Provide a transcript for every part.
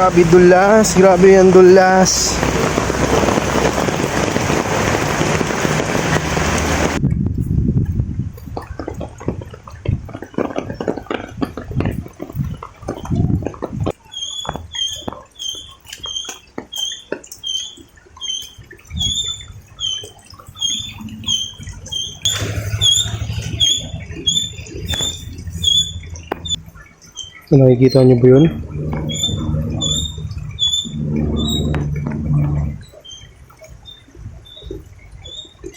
Grabe dulas, grabe yan dulas. Nakikita niyo ba yun?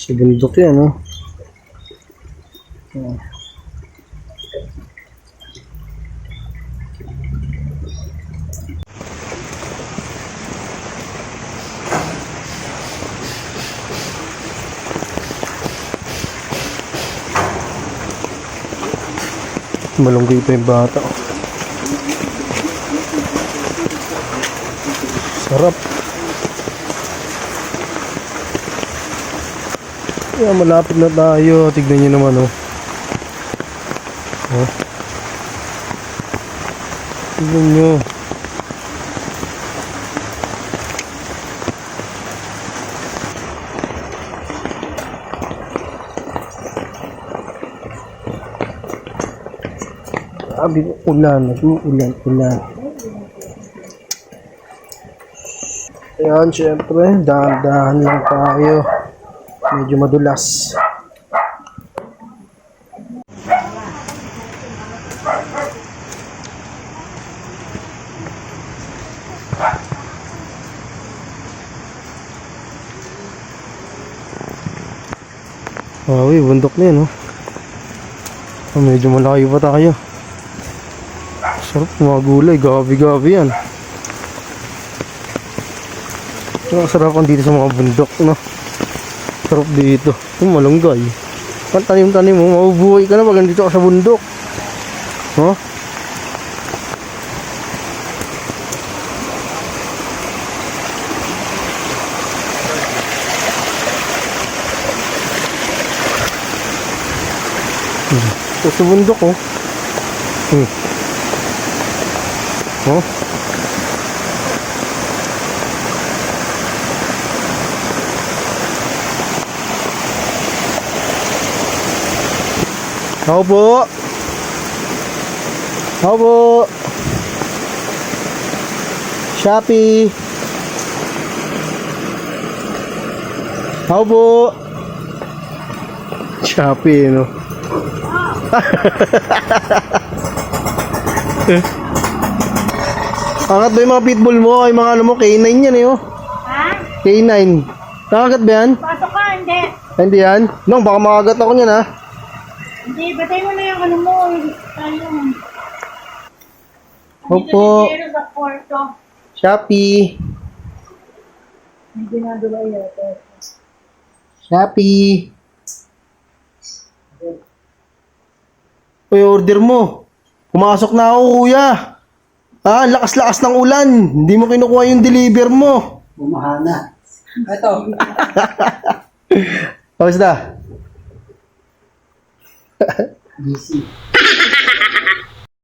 Sa bundok yan, oh. Malunggay pa yung bata, oh. Sarap. Ayan, malapit na tayo. Tignan nyo naman, oh. Oh. Tignan nyo. Grabe, ulan. Ulan. Ayan, syempre, dahan-dahan lang tayo. Medyo madulas. Uy, bundok na yan, oh. Medyo malayo pa tayo. Sarap, mga gulay, gabi-gabi yan. Ang sarapan dito sa mga bundok, no? Sarap dito. Malunggay. Pag tanim-tanim mo, mabubuhay ka na pag nandito ka sa bundok. No? Ito sa bundok, oh. Oh. Ako po. Shopee. Ako po. Shopee, no? Angat ba yung mga pitbull mo? Ay mga ano mo, K9 yan, eh, oh. Ha? K9. Nakagat ba yan? Pasok ka, hindi. Hindi yan? Nong, baka makagat ako niyan, ha? Hindi, batay mo na yung ano mo. Ayun. Opo. Dito sa kwarto. Shopee. May ginagawa yata. Shopee. Uy, order mo. Pumasok na ako, kuya. Ah, lakas-lakas ng ulan. Hindi mo kinukuha yung deliver mo. Bumahana. Ito. Kamusta? Busy.